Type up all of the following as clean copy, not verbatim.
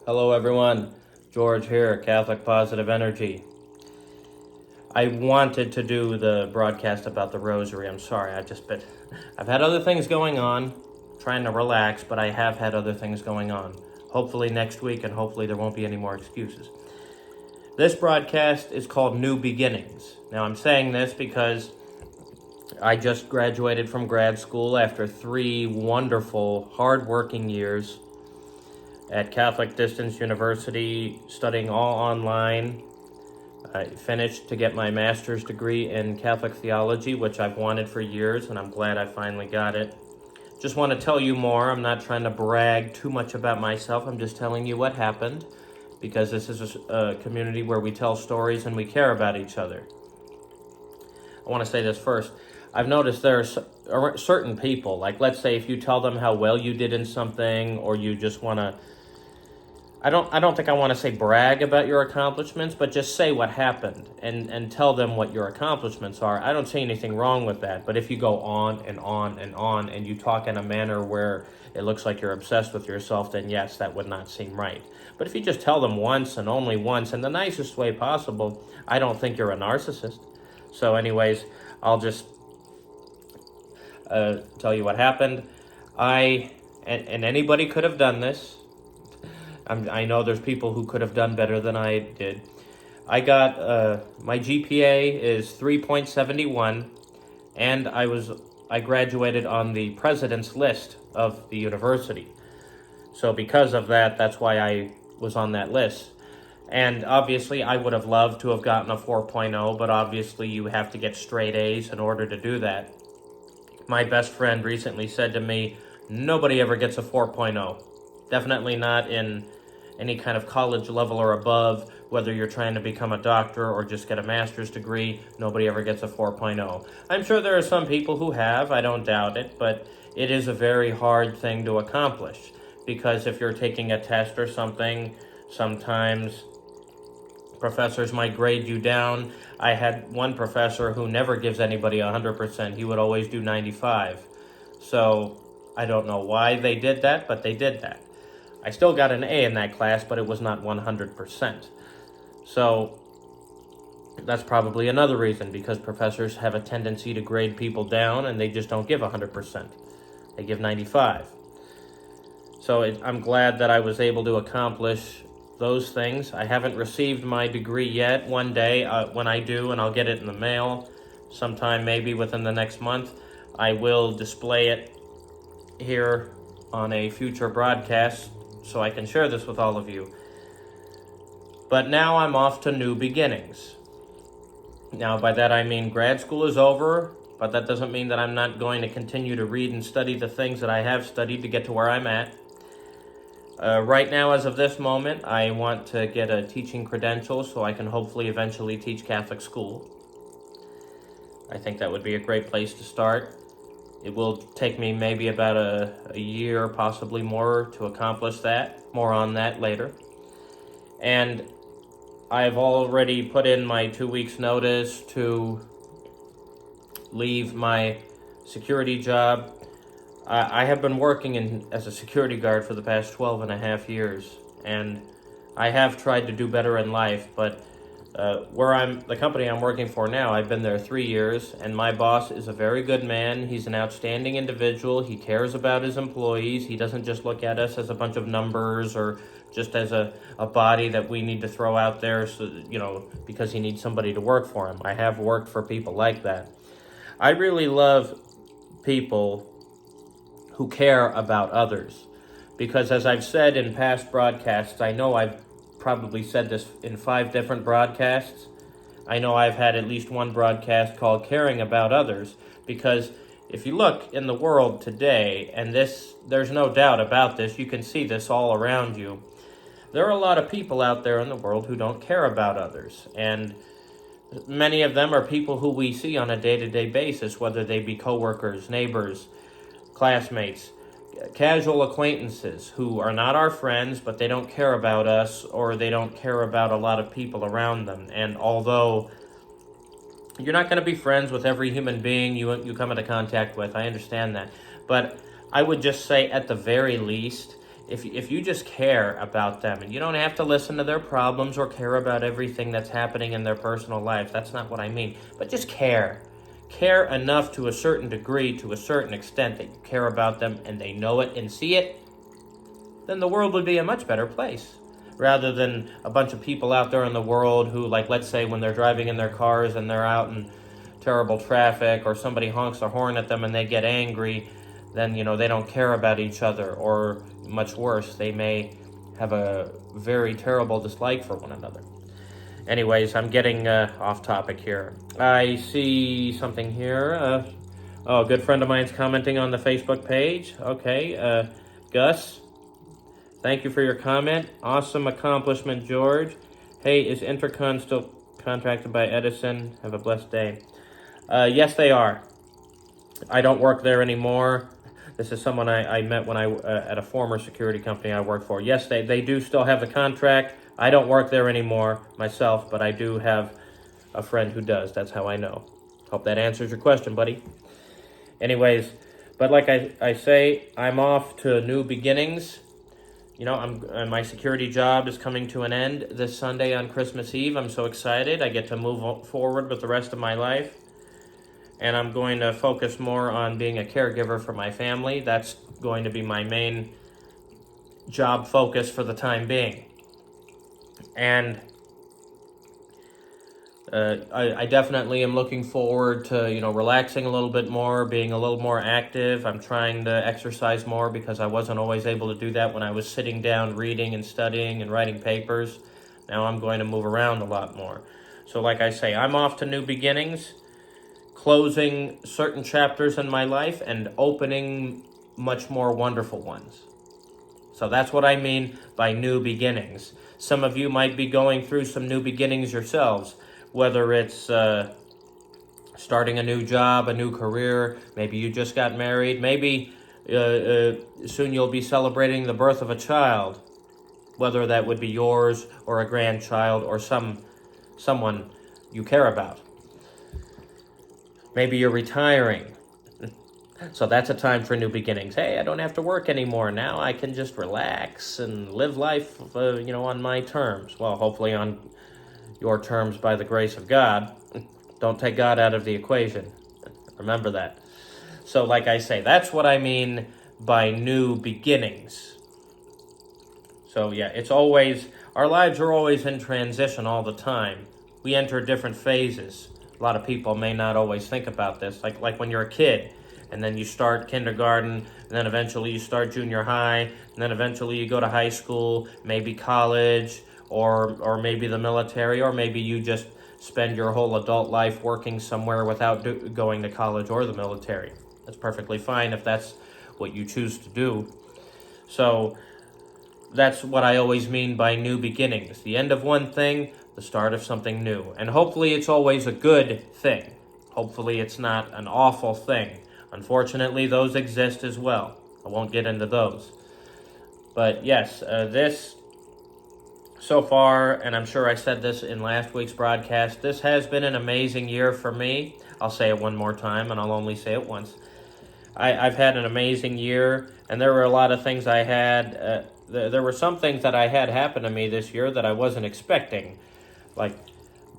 Hello everyone, George here, Catholic Positive Energy. I wanted to do the broadcast about the rosary. I'm sorry, I've had other things going on, trying to relax, but I have had other things going on. Hopefully next week, and hopefully there won't be any more excuses. This broadcast is called New Beginnings. Now I'm saying this because I just graduated from grad school after 3 wonderful, hard-working years at Catholic Distance University, studying all online. I finished to get my master's degree in Catholic theology, which I've wanted for years, and I'm glad I finally got it. Just want to tell you more. I'm not trying to brag too much about myself. I'm just telling you what happened, because this is a community where we tell stories and we care about each other. I want to say this first. I've noticed there are certain people, like let's say if you tell them how well you did in something, or you just want to, I don't think I want to say brag about your accomplishments, but just say what happened and tell them what your accomplishments are. I don't see anything wrong with that, but if you go on and on and on and you talk in a manner where it looks like you're obsessed with yourself, then yes, that would not seem right. But if you just tell them once and only once in the nicest way possible, I don't think you're a narcissist. So anyways, I'll just tell you what happened. And anybody could have done this. I know there's people who could have done better than I did. I got, my GPA is 3.71, and I graduated on the president's list of the university. So because of that, that's why I was on that list. And obviously, I would have loved to have gotten a 4.0, but obviously you have to get straight A's in order to do that. My best friend recently said to me, nobody ever gets a 4.0. Definitely not in any kind of college level or above, whether you're trying to become a doctor or just get a master's degree, nobody ever gets a 4.0. I'm sure there are some people who have, I don't doubt it, but it is a very hard thing to accomplish, because if you're taking a test or something, sometimes professors might grade you down. I had one professor who never gives anybody 100%. He would always do 95. So I don't know why they did that, but they did that. I still got an A in that class, but it was not 100%. So that's probably another reason, because professors have a tendency to grade people down and they just don't give 100%. They give 95. So I'm glad that I was able to accomplish those things. I haven't received my degree yet. One day, when I do, and I'll get it in the mail sometime maybe within the next month, I will display it here on a future broadcast so I can share this with all of you. But now I'm off to new beginnings. Now, by that I mean grad school is over, but that doesn't mean that I'm not going to continue to read and study the things that I have studied to get to where I'm at. Right now, as of this moment, I want to get a teaching credential so I can hopefully eventually teach Catholic school. I think that would be a great place to start. It will take me maybe about a year, possibly more, to accomplish that. More on that later. And I've already put in my 2 weeks' notice to leave my security job. I have been working as a security guard for the past 12 and a half years, and I have tried to do better in life, but the company I'm working for now, I've been there 3 years, and my boss is a very good man. He's an outstanding individual. He cares about his employees. He doesn't just look at us as a bunch of numbers or just as a body that we need to throw out there, because he needs somebody to work for him. I have worked for people like that. I really love people who care about others, because as I've said in past broadcasts, I know I've probably said this in 5 different broadcasts. I know I've had at least one broadcast called Caring About Others, because if you look in the world today, and there's no doubt about this, you can see this all around you, there are a lot of people out there in the world who don't care about others, and many of them are people who we see on a day-to-day basis, whether they be coworkers, neighbors, classmates, casual acquaintances who are not our friends, but they don't care about us, or they don't care about a lot of people around them. And although you're not going to be friends with every human being you come into contact with, I understand that. But I would just say, at the very least, if you just care about them, and you don't have to listen to their problems or care about everything that's happening in their personal life. That's not what I mean. But just care. Care enough to a certain degree, to a certain extent, that you care about them and they know it and see it, then the world would be a much better place. Rather than a bunch of people out there in the world who, like, let's say when they're driving in their cars and they're out in terrible traffic, or somebody honks a horn at them and they get angry, then, they don't care about each other, or much worse, they may have a very terrible dislike for one another. Anyways, I'm getting off topic here. I see something here. A good friend of mine's commenting on the Facebook page. Okay, Gus, thank you for your comment. Awesome accomplishment, George. Hey, is Intercon still contracted by Edison? Have a blessed day. Yes, they are. I don't work there anymore. This is someone I met when I at a former security company I worked for. Yes, they do still have the contract. I don't work there anymore myself, but I do have a friend who does. That's how I know. Hope that answers your question, buddy. Anyways, but like I say, I'm off to new beginnings. My security job is coming to an end this Sunday on Christmas Eve. I'm so excited. I get to move forward with the rest of my life. And I'm going to focus more on being a caregiver for my family. That's going to be my main job focus for the time being. And I definitely am looking forward to, relaxing a little bit more, being a little more active. I'm trying to exercise more because I wasn't always able to do that when I was sitting down reading and studying and writing papers. Now I'm going to move around a lot more. So like I say, I'm off to new beginnings, closing certain chapters in my life and opening much more wonderful ones. So that's what I mean by new beginnings. Some of you might be going through some new beginnings yourselves, whether it's starting a new job, a new career, maybe you just got married, maybe soon you'll be celebrating the birth of a child, whether that would be yours or a grandchild or someone you care about. Maybe you're retiring. So that's a time for new beginnings. Hey, I don't have to work anymore. Now I can just relax and live life, on my terms. Well, hopefully on your terms by the grace of God. Don't take God out of the equation. Remember that. So like I say, that's what I mean by new beginnings. So yeah, our lives are always in transition all the time. We enter different phases. A lot of people may not always think about this. Like when you're a kid, and then you start kindergarten, and then eventually you start junior high, and then eventually you go to high school, maybe college, or maybe the military, or maybe you just spend your whole adult life working somewhere without going to college or the military. That's perfectly fine if that's what you choose to do. So that's what I always mean by new beginnings. The end of one thing, the start of something new. And hopefully it's always a good thing. Hopefully it's not an awful thing. Unfortunately, those exist as well. I won't get into those. But yes, this so far, and I'm sure I said this in last week's broadcast, this has been an amazing year for me. I'll say it one more time, and I'll only say it once. I've had an amazing year, and there were a lot of things I had. There were some things that I had happen to me this year that I wasn't expecting.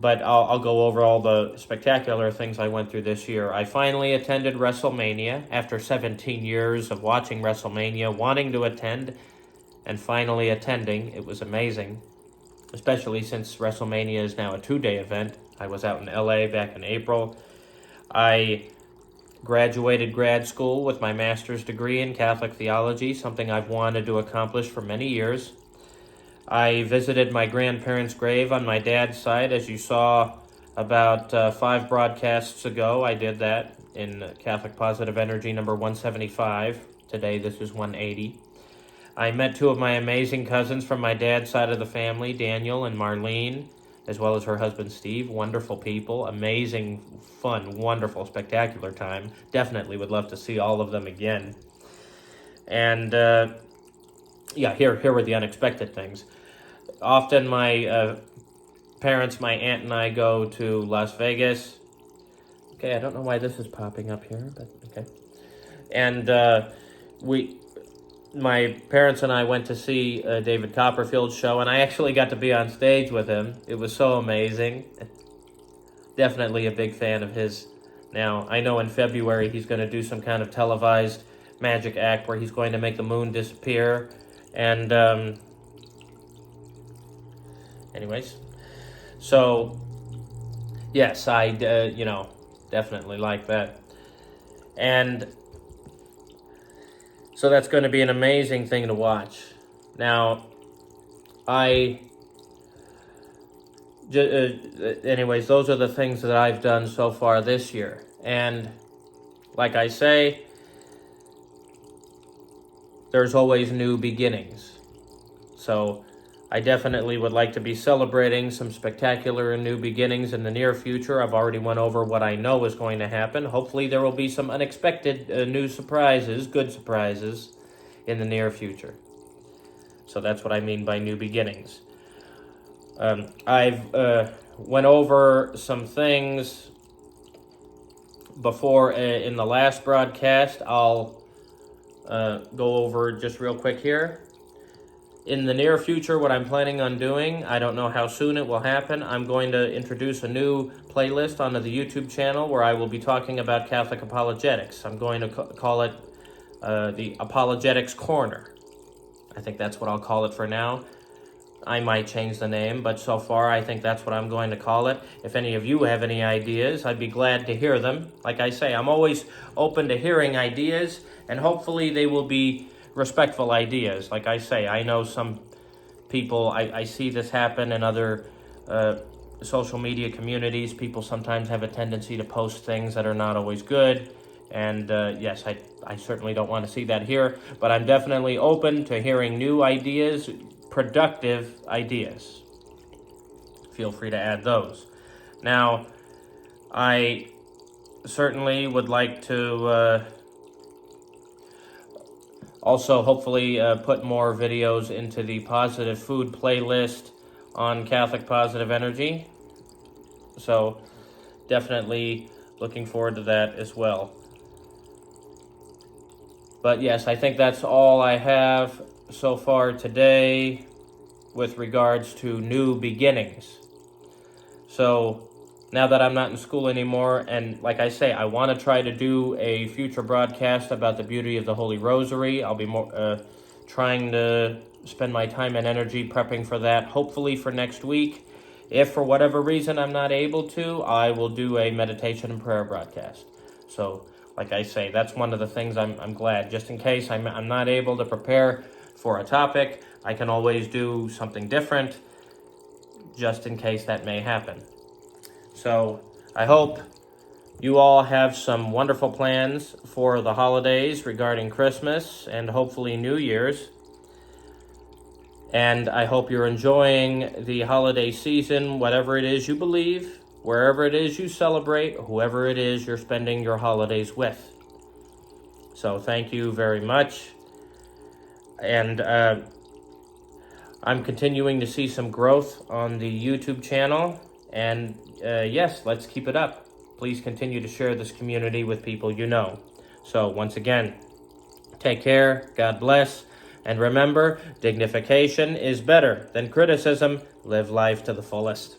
But I'll go over all the spectacular things I went through this year. I finally attended WrestleMania after 17 years of watching WrestleMania, wanting to attend, and finally attending. It was amazing, especially since WrestleMania is now a 2-day event. I was out in LA back in April. I graduated grad school with my master's degree in Catholic theology, something I've wanted to accomplish for many years. I visited my grandparents' grave on my dad's side, as you saw about 5 broadcasts ago. I did that in Catholic Positive Energy number 175. Today this is 180. I met 2 of my amazing cousins from my dad's side of the family, Daniel and Marlene, as well as her husband Steve. Wonderful people, amazing, fun, wonderful, spectacular time. Definitely would love to see all of them again. And here were the unexpected things. Often my parents, my aunt and I go to Las Vegas. Okay, I don't know why this is popping up here, but okay. And my parents and I went to see David Copperfield's show, and I actually got to be on stage with him. It was so amazing. Definitely a big fan of his. Now, I know in February he's going to do some kind of televised magic act where he's going to make the moon disappear. And, anyways, so, yes, I, definitely like that. And so that's going to be an amazing thing to watch. Now, anyways, those are the things that I've done so far this year. And like I say, there's always new beginnings. So I definitely would like to be celebrating some spectacular and new beginnings in the near future. I've already went over what I know is going to happen. Hopefully there will be some unexpected new surprises, good surprises, in the near future. So that's what I mean by new beginnings. I've went over some things before in the last broadcast. I'll go over just real quick here. In the near future, what I'm planning on doing, I don't know how soon it will happen, I'm going to introduce a new playlist onto the YouTube channel where I will be talking about Catholic apologetics. I'm going to call it the Apologetics Corner. I think that's what I'll call it for now. I might change the name, but so far I think that's what I'm going to call it. If any of you have any ideas, I'd be glad to hear them. Like I say, I'm always open to hearing ideas, and hopefully they will be respectful ideas. Like I say, I know some people, I see this happen in other social media communities. People sometimes have a tendency to post things that are not always good. And yes, I certainly don't want to see that here. But I'm definitely open to hearing new ideas, productive ideas. Feel free to add those. Now, I certainly would like to also hopefully put more videos into the positive food playlist on Catholic Positive Energy. So definitely looking forward to that as well. But yes, I think that's all I have so far today with regards to new beginnings. So now that I'm not in school anymore, and like I say, I want to try to do a future broadcast about the beauty of the Holy Rosary. I'll be more trying to spend my time and energy prepping for that, hopefully for next week. If for whatever reason I'm not able to, I will do a meditation and prayer broadcast. So like I say, that's one of the things I'm glad. Just in case I'm not able to prepare for a topic, I can always do something different, just in case that may happen. So I hope you all have some wonderful plans for the holidays regarding Christmas and hopefully New Year's. And I hope you're enjoying the holiday season, whatever it is you believe, wherever it is you celebrate, whoever it is you're spending your holidays with. So thank you very much. And I'm continuing to see some growth on the YouTube channel. And yes, let's keep it up. Please continue to share this community with people you know. So once again, take care, God bless, and remember, dignification is better than criticism. Live life to the fullest.